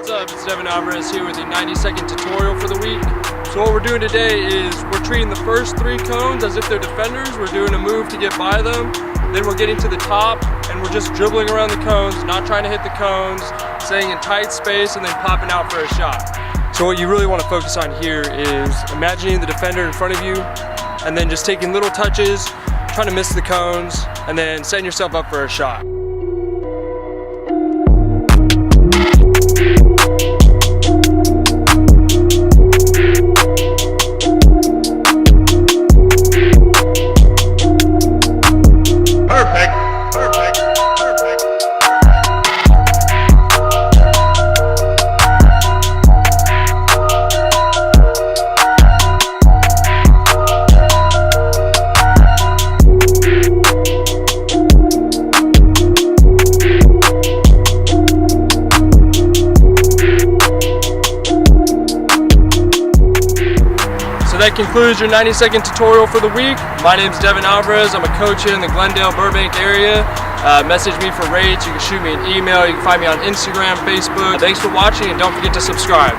What's up? It's Devin Alvarez here with a 90-second tutorial for the week. So what we're doing today is we're treating the first 3 cones as if they're defenders. We're doing a move to get by them. Then we're getting to the top and we're just dribbling around the cones, not trying to hit the cones, staying in tight space and then popping out for a shot. So what you really want to focus on here is imagining the defender in front of you and then just taking little touches, trying to miss the cones, and then setting yourself up for a shot. That concludes your 90-second tutorial for the week. My name is Devin Alvarez. I'm a coach here in the Glendale, Burbank area. Message me for rates. You can shoot me an email. You can find me on Instagram, Facebook. Thanks for watching and don't forget to subscribe.